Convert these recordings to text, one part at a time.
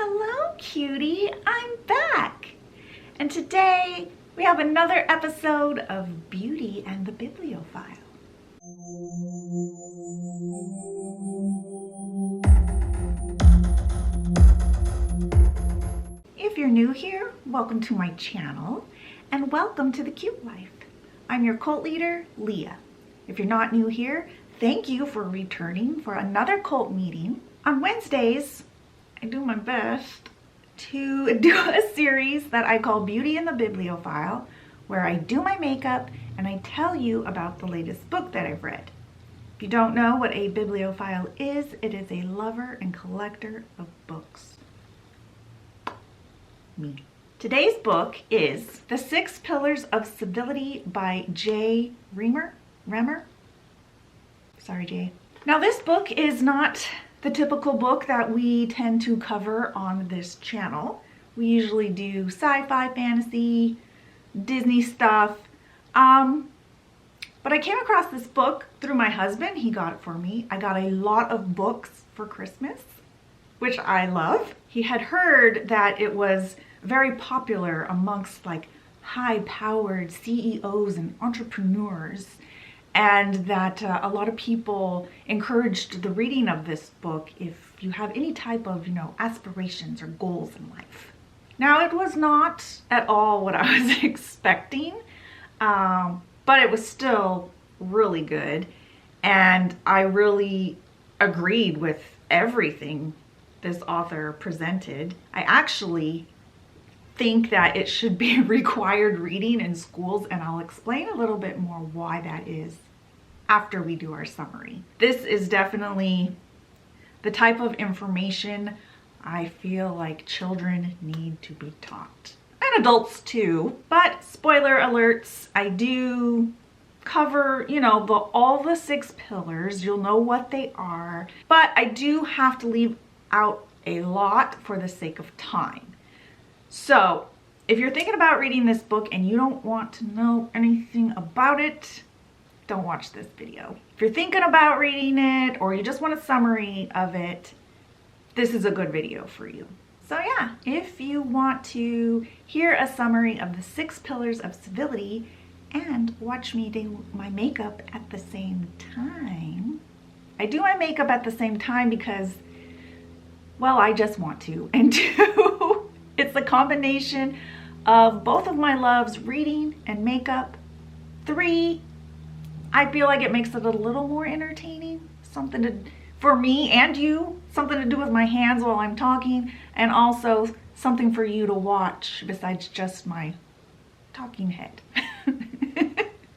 Hello, cutie. I'm back. And today we have another episode of Beauty and the Bibliophile. If you're new here, welcome to my channel and welcome to the Cute Life. I'm your cult leader, Leah. If you're not new here, thank you for returning for another cult meeting. On Wednesdays, I do my best to do a series that I call Beauty and the Bibliophile, where I do my makeup and I tell you about the latest book that I've read. If you don't know what a bibliophile is, it is a lover and collector of books. Me. Today's book is The 6 Pillars of Civility by J. Remmer? Sorry, Jay. Now, this book is not the typical book that we tend to cover on this channel. We usually do sci-fi, fantasy, Disney stuff. But I came across this book through my husband. He got it for me. I got a lot of books for Christmas, which I love. He had heard that it was very popular amongst like high-powered CEOs and entrepreneurs, and that a lot of people encouraged the reading of this book if you have any type of, aspirations or goals in life. Now, it was not at all what I was expecting, but it was still really good, and I really agreed with everything this author presented. I actually think that it should be required reading in schools, and I'll explain a little bit more why that is after we do our summary. This is definitely the type of information I feel like children need to be taught, and adults too. But spoiler alerts, I do cover, all the 6 pillars. You'll know what they are, but I do have to leave out a lot for the sake of time. So if you're thinking about reading this book and you don't want to know anything about it, don't watch this video. If you're thinking about reading it or you just want a summary of it, this is a good video for you. So yeah, if you want to hear a summary of the 6 pillars of civility and watch me do my makeup at the same time. I do my makeup at the same time because, well, I just want to. And 2, it's a combination of both of my loves, reading and makeup. 3, I feel like it makes it a little more entertaining, for me and you, something to do with my hands while I'm talking, and also something for you to watch besides just my talking head.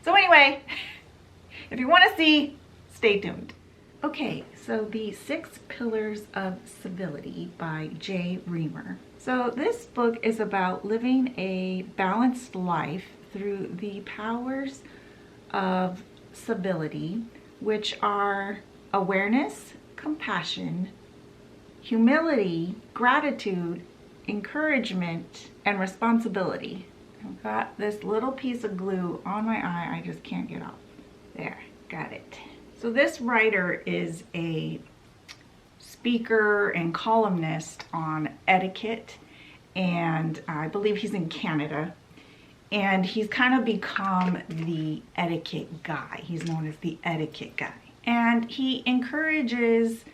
So anyway, if you want to see, stay tuned. Okay, so the 6 Pillars of Civility by J. Remmer. So this book is about living a balanced life through the powers of civility, which are awareness, compassion, humility, gratitude, encouragement, and responsibility. I've got this little piece of glue on my eye I just can't get off. There, got it. So this writer is a speaker and columnist on etiquette, and I believe he's in Canada. And he's kind of become the etiquette guy. He's known as the etiquette guy. And he encourages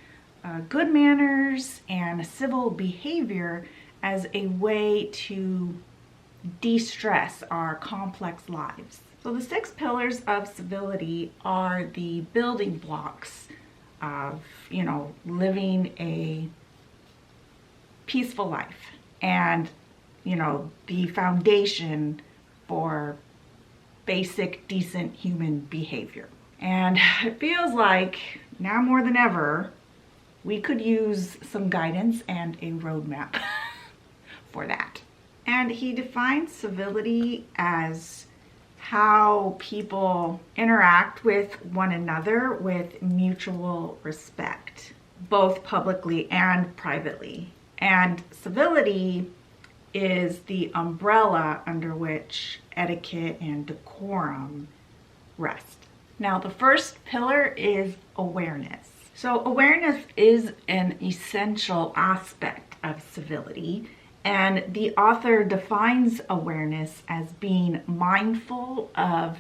good manners and civil behavior as a way to de-stress our complex lives. So the 6 pillars of civility are the building blocks of, living a peaceful life, and, the foundation for basic, decent human behavior. And it feels like now more than ever, we could use some guidance and a roadmap for that. And he defines civility as how people interact with one another with mutual respect, both publicly and privately. And civility is the umbrella under which etiquette and decorum rest. Now, the first pillar is awareness. So awareness is an essential aspect of Civility. And the author defines awareness as being mindful of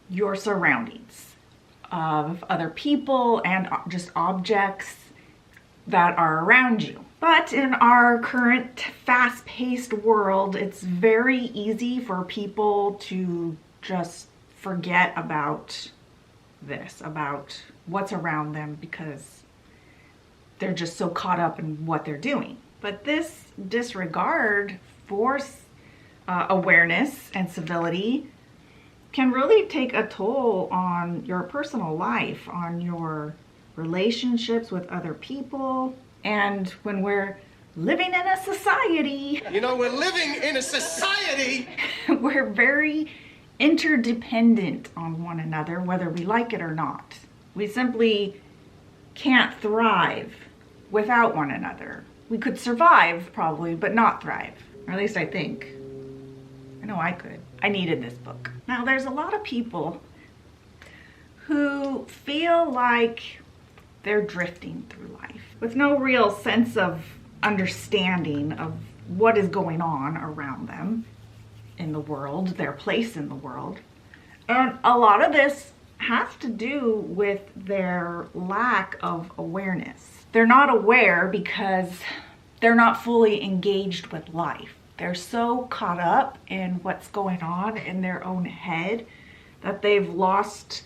your surroundings, of other people and just objects that are around you. But in our current fast-paced world, it's very easy for people to just forget about this, about what's around them, because they're just so caught up in what they're doing. But this disregard for awareness and civility can really take a toll on your personal life, on your relationships with other people. And when we're living in a society, you know, we're living in a society, we're very interdependent on one another, whether we like it or not. We simply can't thrive without one another. We could survive probably, but not thrive. Or at least I think. I know I could. I needed this book. Now, there's a lot of people who feel like they're drifting through life with no real sense of understanding of what is going on around them in the world, their place in the world. And a lot of this has to do with their lack of awareness. They're not aware because they're not fully engaged with life. They're so caught up in what's going on in their own head that they've lost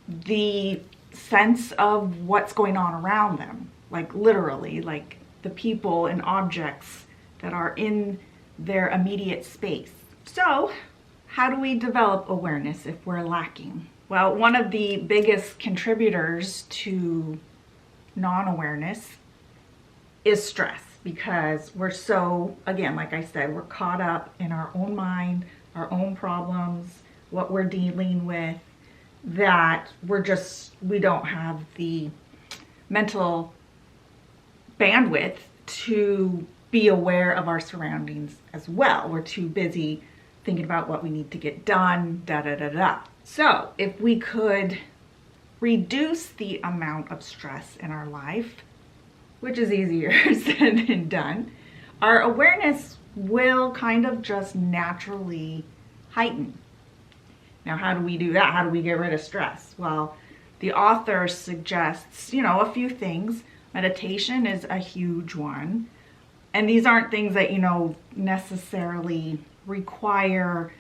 the sense of what's going on around them. Like literally, like the people and objects that are in their immediate space. So, how do we develop awareness if we're lacking? Well, one of the biggest contributors to non-awareness is stress, because we're so, again, like I said, we're caught up in our own mind, our own problems, what we're dealing with, that we don't have the mental bandwidth to be aware of our surroundings as well. We're too busy thinking about what we need to get done, da da da da. So if we could reduce the amount of stress in our life, which is easier said than done, our awareness will kind of just naturally heighten. Now, how do we do that? How do we get rid of stress? Well, the author suggests, a few things. Meditation is a huge one. And these aren't things that, necessarily require,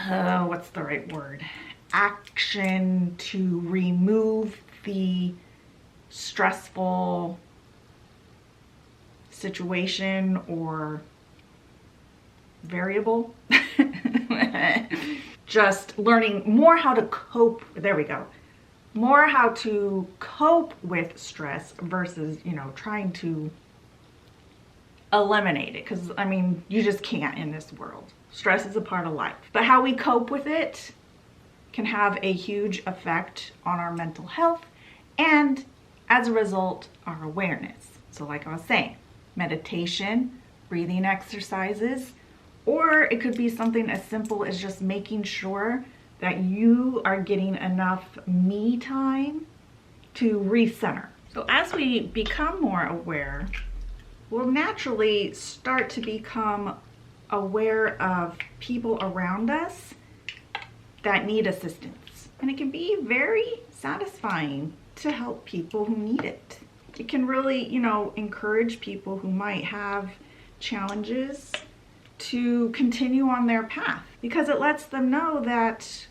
what's the right word? Action to remove the stressful situation or variable. Just learning more how to cope. There we go. More how to cope with stress versus, trying to eliminate it. Because, you just can't in this world. Stress is a part of life. But how we cope with it can have a huge effect on our mental health and, as a result, our awareness. So like I was saying, meditation, breathing exercises, or it could be something as simple as just making sure that you are getting enough me time to recenter. So as we become more aware, we'll naturally start to become aware of people around us that need assistance. And it can be very satisfying to help people who need it. It can really, encourage people who might have challenges to continue on their path, because it lets them know that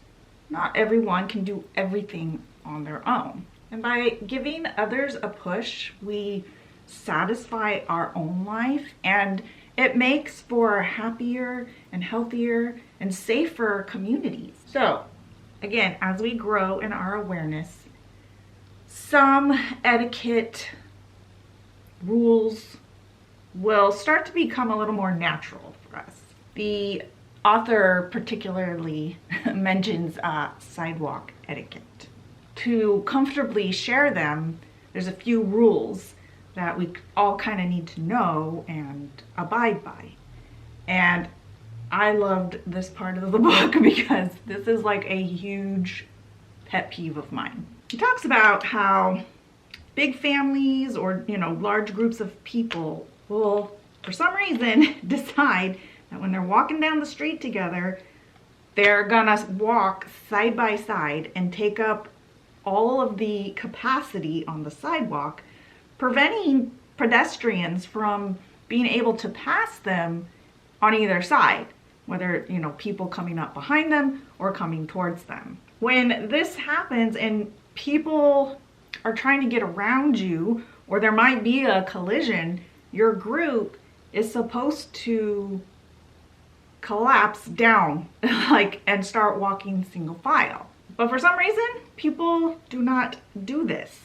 not everyone can do everything on their own. And by giving others a push, we satisfy our own life, and it makes for happier and healthier and safer communities. So again, as we grow in our awareness, some etiquette rules will start to become a little more natural for us. The author particularly mentions sidewalk etiquette. To comfortably share them, there's a few rules that we all kind of need to know and abide by. And I loved this part of the book because this is like a huge pet peeve of mine. He talks about how big families or, you know, large groups of people will, for some reason, decide that when they're walking down the street together, they're gonna walk side by side and take up all of the capacity on the sidewalk, preventing pedestrians from being able to pass them on either side, whether, you know, people coming up behind them or coming towards them. When this happens and people are trying to get around you, or there might be a collision, your group is supposed to collapse down like and start walking single file. But for some reason, people do not do this.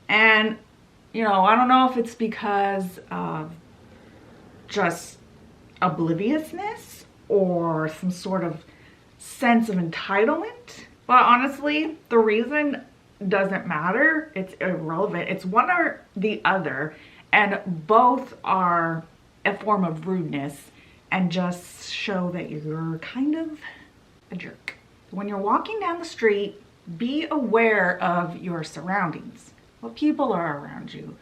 And, you know, I don't know if it's because of just obliviousness or some sort of sense of entitlement. But honestly, the reason doesn't matter. It's irrelevant. It's one or the other. And both are a form of rudeness and just show that you're kind of a jerk. When you're walking down the street, be aware of your surroundings. What people are around you?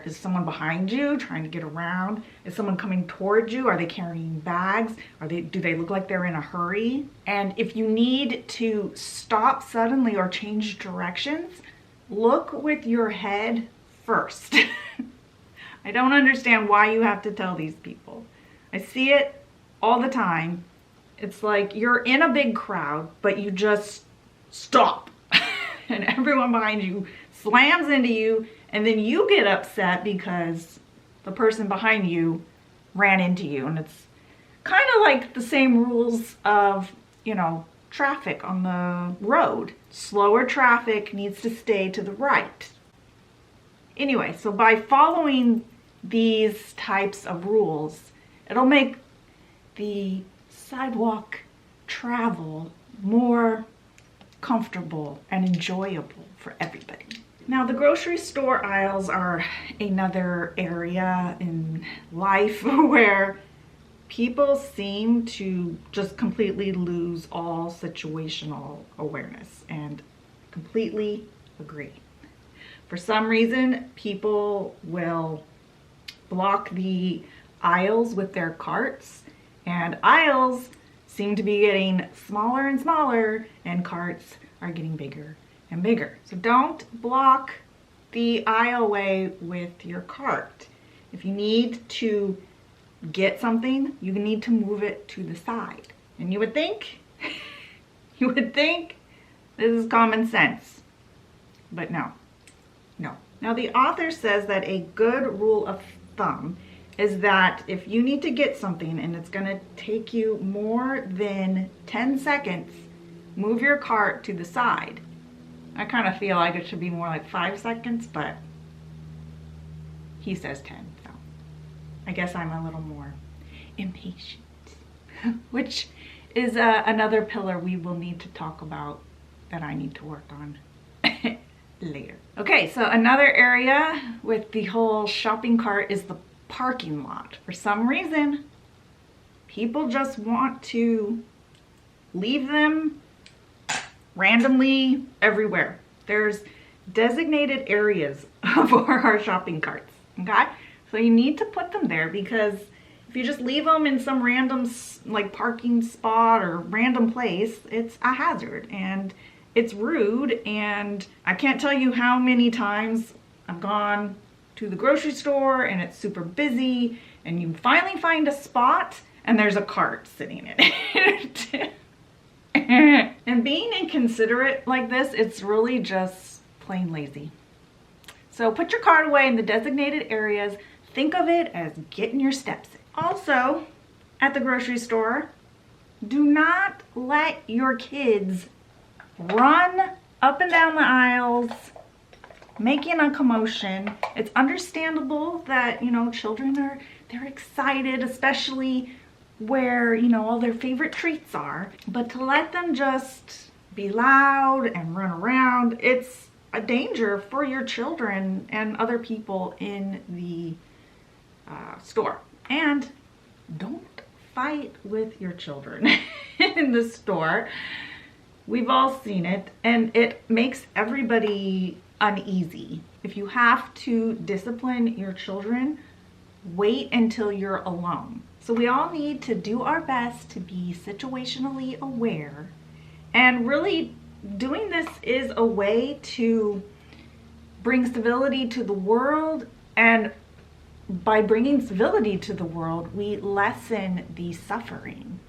Is someone behind you trying to get around? Is someone coming towards you? Are they carrying bags? Do they look like they're in a hurry? And if you need to stop suddenly or change directions, look with your head first. I don't understand why you have to tell these people. I see it all the time. It's like you're in a big crowd, but you just stop and everyone behind you slams into you, and then you get upset because the person behind you ran into you. And it's kind of like the same rules of, you know, traffic on the road. Slower traffic needs to stay to the right. Anyway, so by following these types of rules, it'll make the sidewalk travel more comfortable and enjoyable for everybody. Now, the grocery store aisles are another area in life where people seem to just completely lose all situational awareness, and completely agree. For some reason, people will block the aisles with their carts, and aisles seem to be getting smaller and smaller, and carts are getting bigger and bigger. So don't block the aisleway with your cart. If you need to get something, you need to move it to the side. And you would think, this is common sense, but no. Now the author says that a good rule of thumb is that if you need to get something and it's gonna take you more than 10 seconds, move your cart to the side. I kind of feel like it should be more like 5 seconds, but he says 10, so I guess I'm a little more impatient, which is another pillar we will need to talk about that I need to work on later. Okay, so another area with the whole shopping cart is the parking lot. For some reason, people just want to leave them randomly everywhere. There's designated areas for our shopping carts, okay? So you need to put them there, because if you just leave them in some random like parking spot or random place, it's a hazard and it's rude. And I can't tell you how many times I've gone to the grocery store and it's super busy and you finally find a spot and there's a cart sitting in it. And being inconsiderate like this, it's really just plain lazy. So put your cart away in the designated areas. Think of it as getting your steps in. Also, at the grocery store, do not let your kids run up and down the aisles making a commotion. It's understandable that, you know, children they're excited, especially where, you know, all their favorite treats are. But to let them just be loud and run around, it's a danger for your children and other people in the store. And don't fight with your children in the store. We've all seen it, and it makes everybody uneasy. If you have to discipline your children, wait until you're alone. So we all need to do our best to be situationally aware, and really doing this is a way to bring civility to the world, and by bringing civility to the world, we lessen the suffering.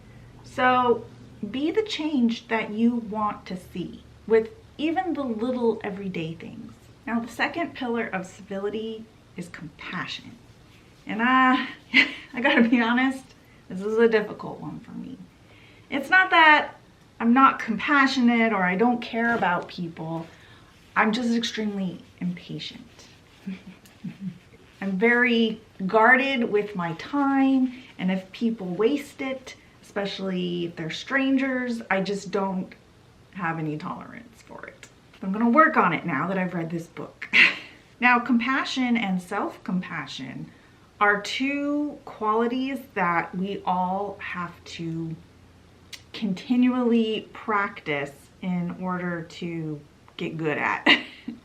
So be the change that you want to see with even the little everyday things. Now, the second pillar of civility is compassion. And I gotta be honest, this is a difficult one for me. It's not that I'm not compassionate or I don't care about people. I'm just extremely impatient. I'm very guarded with my time, and if people waste it, especially if they're strangers, I just don't have any tolerance for it. I'm gonna work on it now that I've read this book. Now, compassion and self-compassion are two qualities that we all have to continually practice in order to get good at.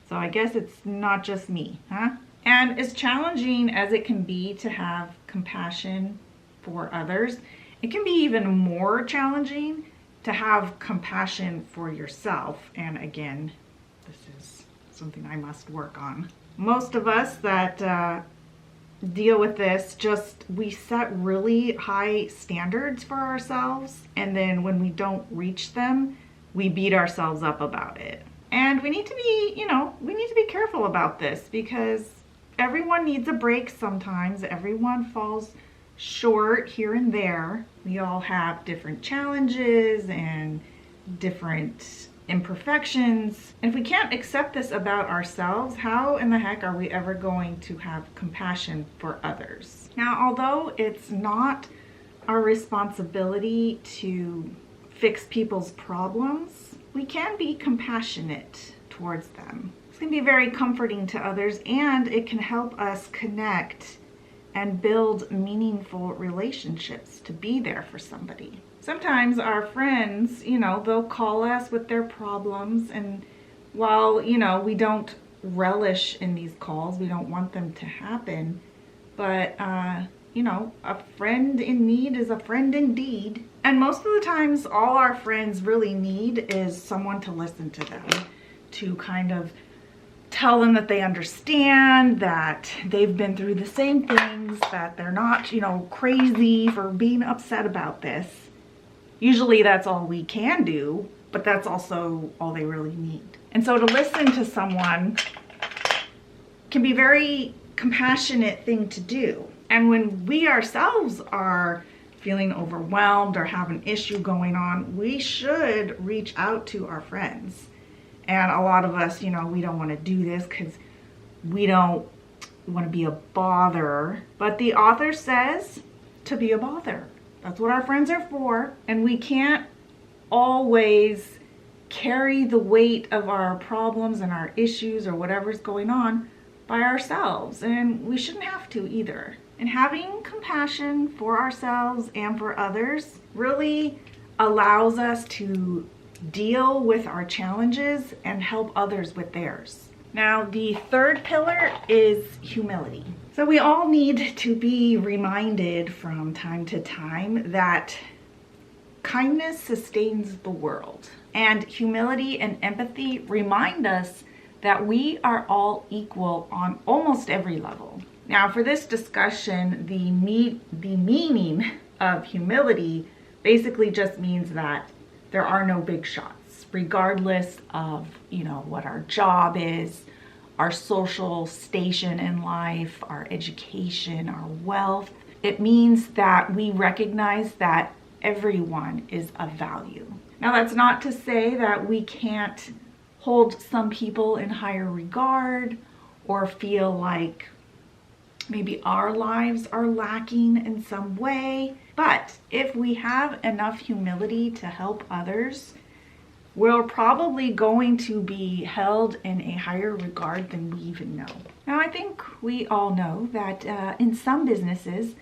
So I guess it's not just me, huh? And as challenging as it can be to have compassion for others, it can be even more challenging to have compassion for yourself. And again, this is something I must work on. Most of us that deal with this, we set really high standards for ourselves, and then when we don't reach them, we beat ourselves up about it. And we need to be, we need to be careful about this, because everyone needs a break sometimes. Everyone falls short here and there. We all have different challenges and different imperfections. And if we can't accept this about ourselves, how in the heck are we ever going to have compassion for others? Now, although it's not our responsibility to fix people's problems, we can be compassionate towards them. This can be very comforting to others, and it can help us connect and build meaningful relationships, to be there for somebody. Sometimes our friends, they'll call us with their problems, and while, we don't relish in these calls, we don't want them to happen, but, a friend in need is a friend indeed. And most of the times, all our friends really need is someone to listen to them, to kind of tell them that they understand, that they've been through the same things, that they're not, crazy for being upset about this. Usually that's all we can do, but that's also all they really need. And so to listen to someone can be a very compassionate thing to do. And when we ourselves are feeling overwhelmed or have an issue going on, we should reach out to our friends. And a lot of us, we don't want to do this because we don't want to be a bother. But the author says to be a bother. That's what our friends are for. And we can't always carry the weight of our problems and our issues or whatever's going on by ourselves. And we shouldn't have to either. And having compassion for ourselves and for others really allows us to deal with our challenges and help others with theirs. Now, the third pillar is humility. So we all need to be reminded from time to time that kindness sustains the world. And humility and empathy remind us that we are all equal on almost every level. Now, for this discussion, the meaning of humility basically just means that there are no big shots, regardless of, what our job is, our social station in life, our education, our wealth. It means that we recognize that everyone is of value. Now, that's not to say that we can't hold some people in higher regard or feel like maybe our lives are lacking in some way. But if we have enough humility to help others, we're probably going to be held in a higher regard than we even know. Now, I think we all know that in some businesses,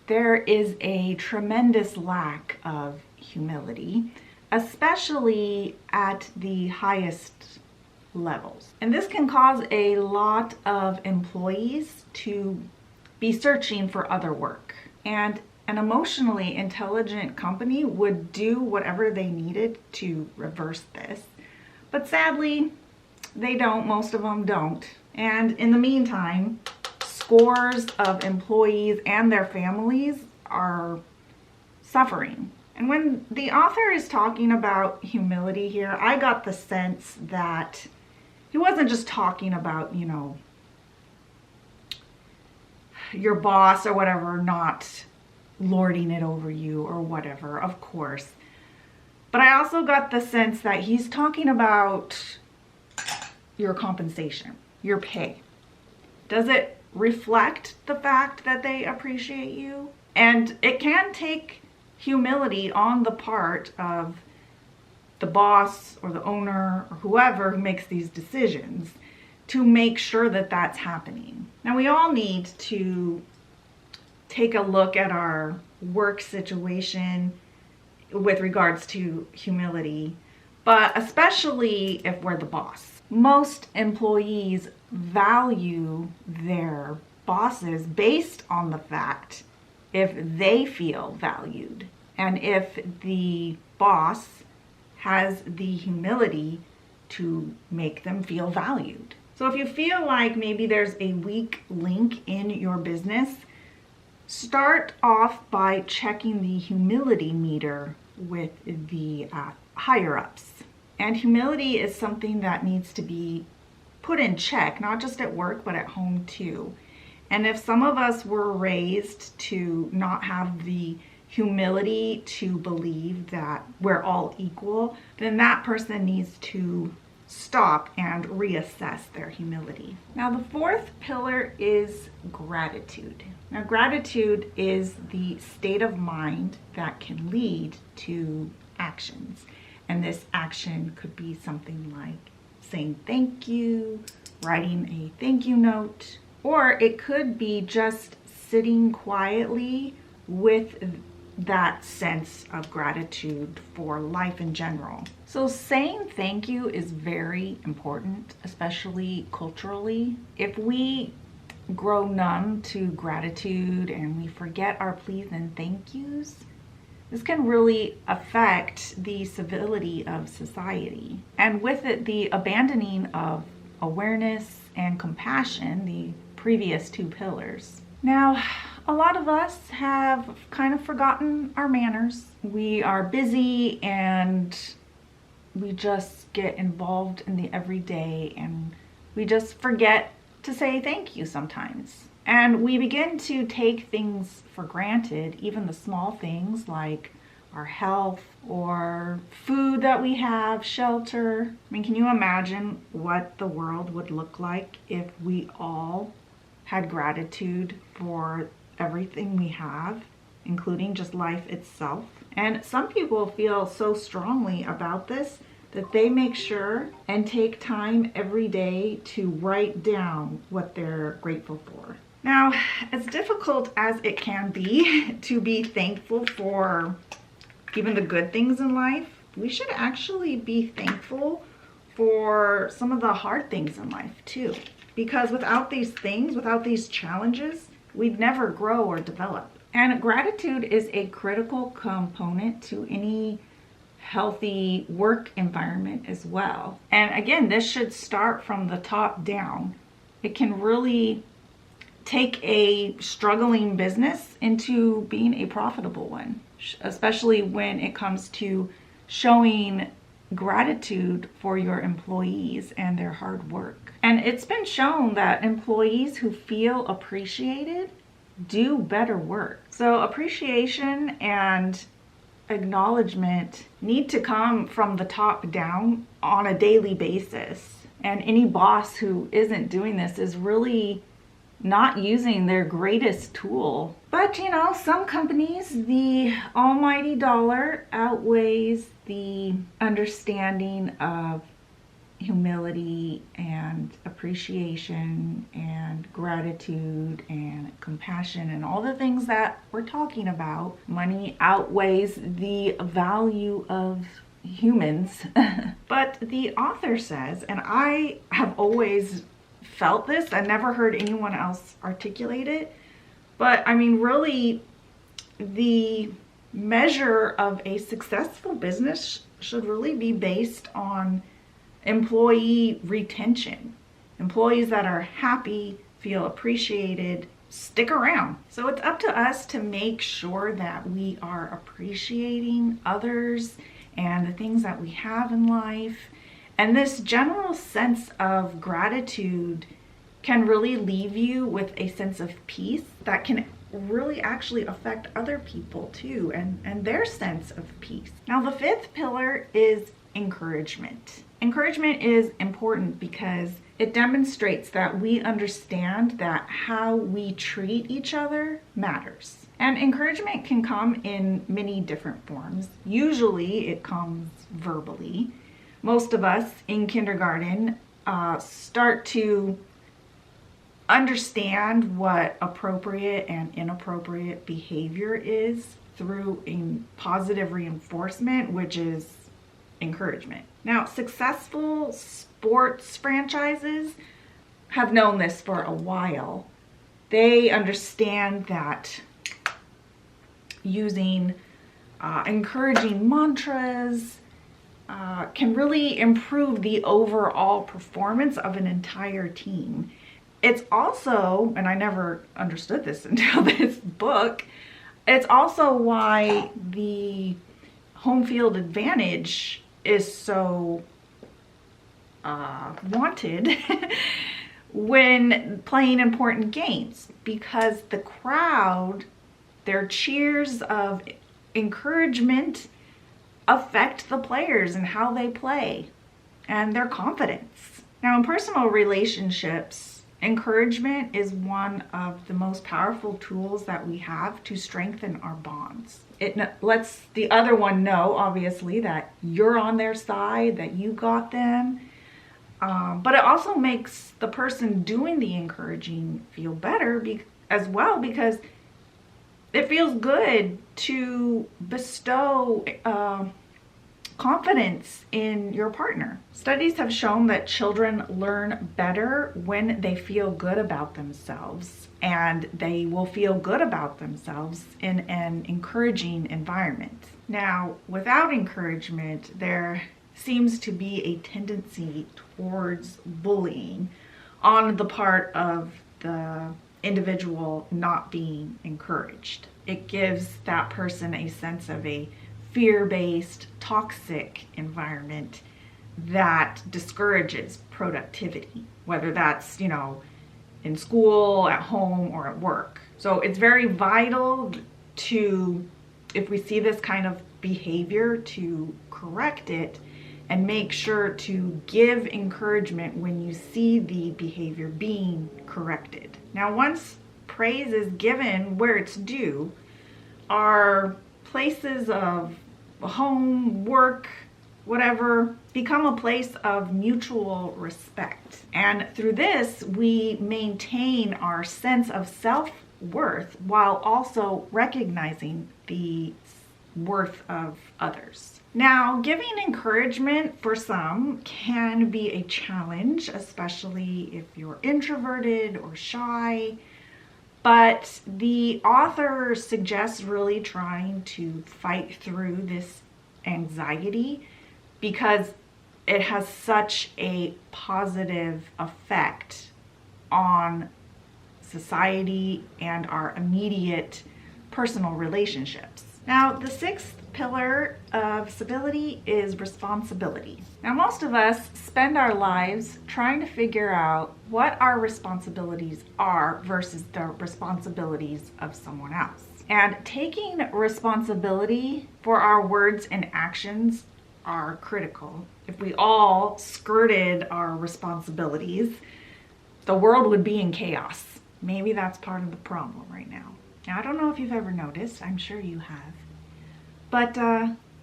there is a tremendous lack of humility, especially at the highest levels. And this can cause a lot of employees to be searching for other work. And an emotionally intelligent company would do whatever they needed to reverse this. But sadly, they don't. Most of them don't. And in the meantime, scores of employees and their families are suffering. And when the author is talking about humility here, I got the sense that he wasn't just talking about, you know, your boss or whatever not lording it over you or whatever, of course. But I also got the sense that he's talking about your compensation, your pay. Does it reflect the fact that they appreciate you? And it can take humility on the part of the boss or the owner or whoever who makes these decisions to make sure that that's happening. Now, we all need to take a look at our work situation with regards to humility, but especially if we're the boss. Most employees value their bosses based on the fact if they feel valued and if the boss has the humility to make them feel valued. So if you feel like maybe there's a weak link in your business, start off by checking the humility meter with the higher ups. And humility is something that needs to be put in check, not just at work, but at home too. And if some of us were raised to not have the humility to believe that we're all equal, then that person needs to stop and reassess their humility. Now, the fourth pillar is gratitude. Now, gratitude is the state of mind that can lead to actions. And this action could be something like saying thank you, writing a thank you note, or it could be just sitting quietly with that sense of gratitude for life in general. So saying thank you is very important, especially culturally. If we grow numb to gratitude and we forget our please and thank yous, this can really affect the civility of society. And with it, the abandoning of awareness and compassion, the previous two pillars. Now, a lot of us have kind of forgotten our manners. We are busy and we just get involved in the everyday and we just forget to say thank you sometimes. And we begin to take things for granted, even the small things like our health or food that we have, shelter. I mean, can you imagine what the world would look like if we all had gratitude for everything we have, including just life itself? And some people feel so strongly about this that they make sure and take time every day to write down what they're grateful for. Now, as difficult as it can be to be thankful for even the good things in life, we should actually be thankful for some of the hard things in life too. Because without these things, without these challenges, we'd never grow or develop. And gratitude is a critical component to any healthy work environment as well. And again, this should start from the top down. It can really take a struggling business into being a profitable one, especially when it comes to showing gratitude for your employees and their hard work. And it's been shown that employees who feel appreciated do better work. So appreciation and acknowledgement need to come from the top down on a daily basis. And any boss who isn't doing this is really not using their greatest tool. But you know, some companies, the almighty dollar outweighs the understanding of humility and appreciation and gratitude and compassion and all the things that we're talking about. Money outweighs the value of humans. But the author says, and I have always felt this, I never heard anyone else articulate it, but I mean, really, the measure of a successful business should really be based on employee retention. Employees that are happy, feel appreciated, stick around. So it's up to us to make sure that we are appreciating others and the things that we have in life. And this general sense of gratitude can really leave you with a sense of peace that can really actually affect other people too, and their sense of peace. Now, the fifth pillar is encouragement. Encouragement is important because it demonstrates that we understand that how we treat each other matters. And encouragement can come in many different forms. Usually it comes verbally. Most of us in kindergarten start to understand what appropriate and inappropriate behavior is through positive reinforcement, which is encouragement. Now, successful sports franchises have known this for a while. They understand that using encouraging mantras can really improve the overall performance of an entire team. It's also, and I never understood this until this book, it's also why the home field advantage is so wanted when playing important games, because the crowd, their cheers of encouragement affect the players and how they play and their confidence. Now, in personal relationships, encouragement is one of the most powerful tools that we have to strengthen our bonds. It lets the other one know, obviously, that you're on their side, that you got them. But it also makes the person doing the encouraging feel better as well, because it feels good to bestow confidence in your partner. Studies have shown that children learn better when they feel good about themselves, and they will feel good about themselves in an encouraging environment. Now, without encouragement, there seems to be a tendency towards bullying on the part of the individual not being encouraged. It gives that person a sense of a fear-based, toxic environment that discourages productivity, whether that's, in school, at home, or at work. So it's very vital to, if we see this kind of behavior, to correct it and make sure to give encouragement when you see the behavior being corrected. Now, once praise is given where it's due, our places of home, work, whatever, become a place of mutual respect. And through this, we maintain our sense of self-worth while also recognizing the worth of others. Now, giving encouragement for some can be a challenge, especially if you're introverted or shy. But the author suggests really trying to fight through this anxiety because it has such a positive effect on society and our immediate personal relationships. Now, the sixth pillar of civility is responsibility. Now, most of us spend our lives trying to figure out what our responsibilities are versus the responsibilities of someone else. And taking responsibility for our words and actions are critical. If we all skirted our responsibilities, the world would be in chaos. Maybe that's part of the problem right now. Now, I don't know if you've ever noticed, I'm sure you have, but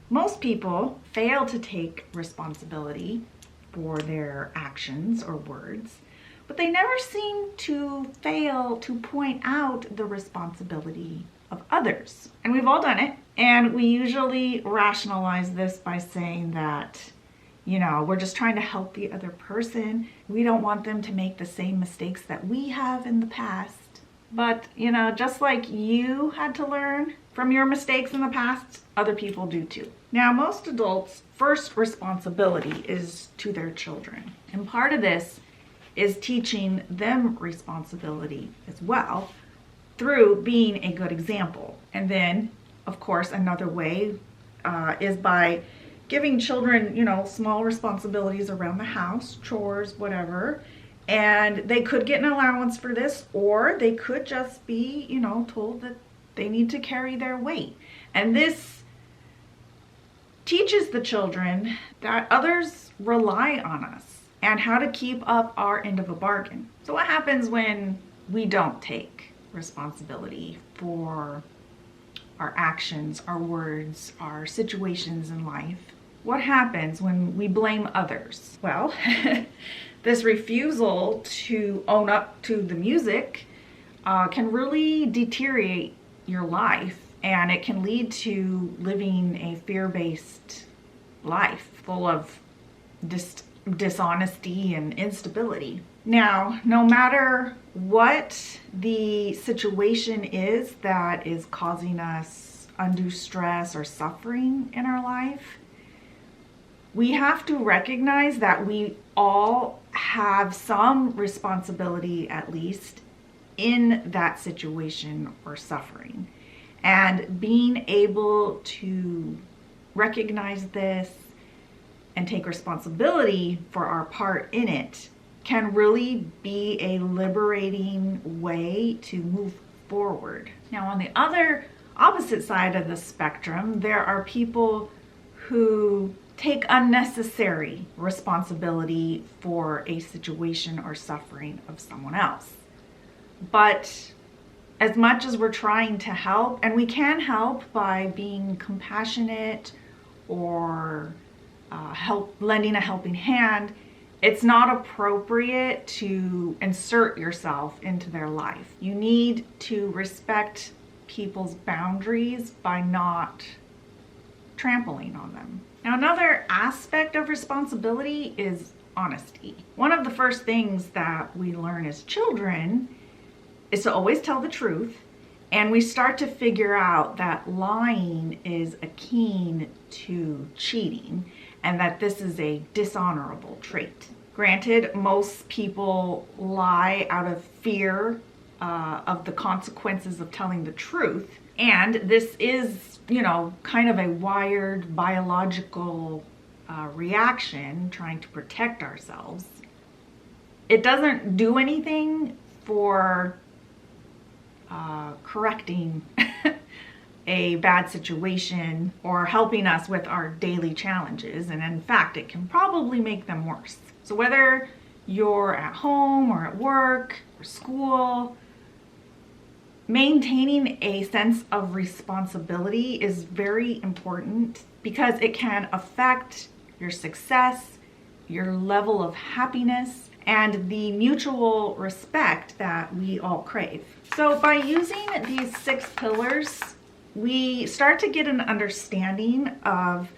most people fail to take responsibility for their actions or words, but they never seem to fail to point out the responsibility of others. And we've all done it. And we usually rationalize this by saying that, you know, we're just trying to help the other person. We don't want them to make the same mistakes that we have in the past. But, you know, just like you had to learn from your mistakes in the past, other people do too. Now, most adults' first responsibility is to their children. And part of this is teaching them responsibility as well through being a good example. And then, of course, another way is by giving children, you know, small responsibilities around the house, chores, whatever. And they could get an allowance for this, or they could just be, you know, told that they need to carry their weight. And this teaches the children that others rely on us and how to keep up our end of a bargain. So what happens when we don't take responsibility for our actions, our words, our situations in life? What happens when we blame others? Well, this refusal to own up to the music can really deteriorate your life, and it can lead to living a fear-based life full of dishonesty and instability. Now, no matter what the situation is that is causing us undue stress or suffering in our life, we have to recognize that we all have some responsibility, at least, in that situation or suffering. And being able to recognize this and take responsibility for our part in it can really be a liberating way to move forward. Now, on the opposite side of the spectrum, there are people who take unnecessary responsibility for a situation or suffering of someone else. But as much as we're trying to help, and we can help by being compassionate or lending a helping hand, it's not appropriate to insert yourself into their life. You need to respect people's boundaries by not trampling on them. Now, another aspect of responsibility is honesty. One of the first things that we learn as children is to always tell the truth, and we start to figure out that lying is akin to cheating, and that this is a dishonorable trait. Granted, most people lie out of fear of the consequences of telling the truth, and this is, you know, kind of a wired biological reaction trying to protect ourselves. It doesn't do anything for correcting a bad situation or helping us with our daily challenges, and in fact, it can probably make them worse. So whether you're at home or at work or school, maintaining a sense of responsibility is very important because it can affect your success, your level of happiness, and the mutual respect that we all crave. So by using these 6 pillars, we start to get an understanding of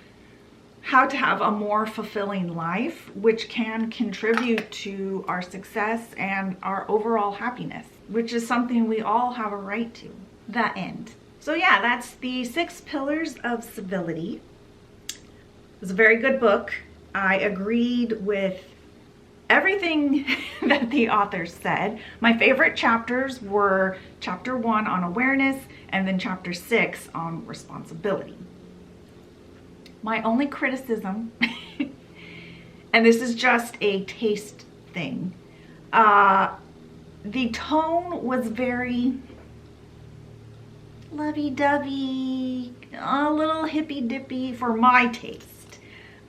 how to have a more fulfilling life, which can contribute to our success and our overall happiness, which is something we all have a right to. The end. So yeah, that's the 6 Pillars of Civility. It was a very good book. I agreed with everything that the author said. My favorite chapters were chapter 1 on awareness and then chapter 6 on responsibility. My only criticism, and this is just a taste thing, the tone was very lovey-dovey, a little hippy-dippy for my taste.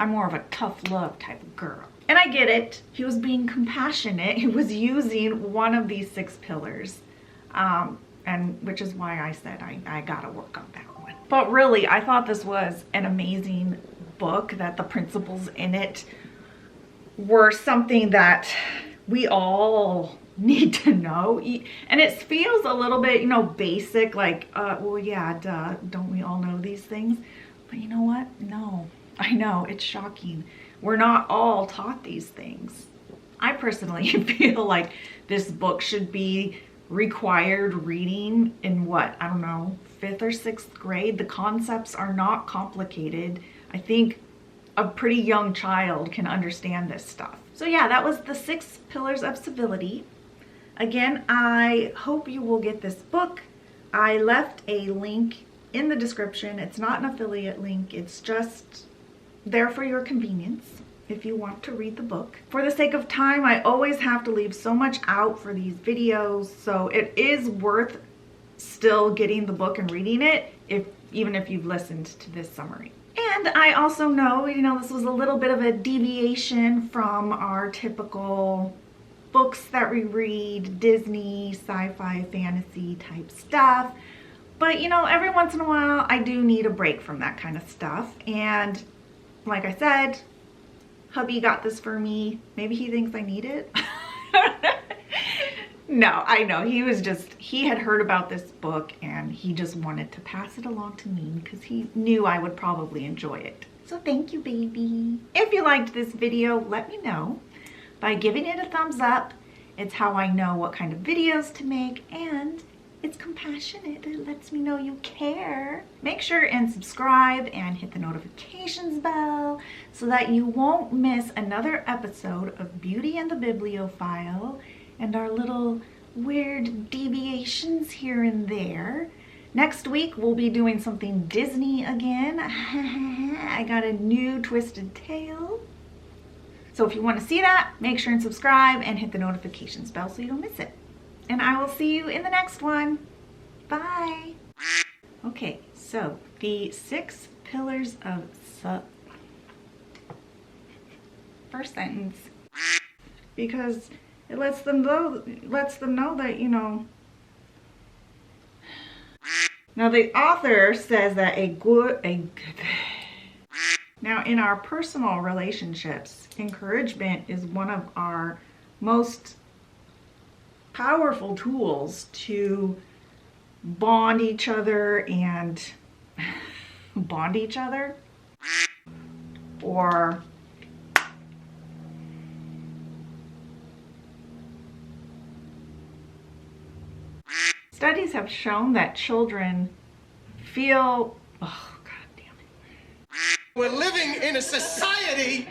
I'm more of a tough love type of girl. And I get it. He was being compassionate. He was using one of these 6 pillars, and which is why I said I gotta work on that one. But really, I thought this was an amazing book, that the principles in it were something that we all need to know. And it feels a little bit, you know, basic, like, well, yeah, duh, don't we all know these things? But you know what? No, I know, it's shocking. We're not all taught these things. I personally feel like this book should be required reading in what, I don't know, 5th or 6th grade. The concepts are not complicated. I think a pretty young child can understand this stuff. So yeah, that was the 6 Pillars of Civility. Again, I hope you will get this book. I left a link in the description. It's not an affiliate link. It's just there for your convenience if you want to read the book. For the sake of time, I always have to leave so much out for these videos, so it is worth still getting the book and reading it, even if you've listened to this summary. And I also know, you know, this was a little bit of a deviation from our typical books that we read, Disney, sci-fi, fantasy type stuff. But you know, every once in a while, I do need a break from that kind of stuff. And like I said, hubby got this for me. Maybe he thinks I need it. No, I know. He had heard about this book and he just wanted to pass it along to me because he knew I would probably enjoy it. So thank you, baby. If you liked this video, let me know by giving it a thumbs up. It's how I know what kind of videos to make, and it's compassionate. It lets me know you care. Make sure and subscribe and hit the notifications bell so that you won't miss another episode of Beauty and the Bibliophile and our little weird deviations here and there. Next week, we'll be doing something Disney again. I got a new twisted tail. So if you want to see that, make sure and subscribe and hit the notifications bell so you don't miss it. And I will see you in the next one. Bye. Okay, so the 6 Pillars of first sentence, because it lets them know that, you know. Now the author says that now in our personal relationships, encouragement is one of our most powerful tools to bond each other and bond each other, or studies have shown that children feel, oh god damn it, We're living in a society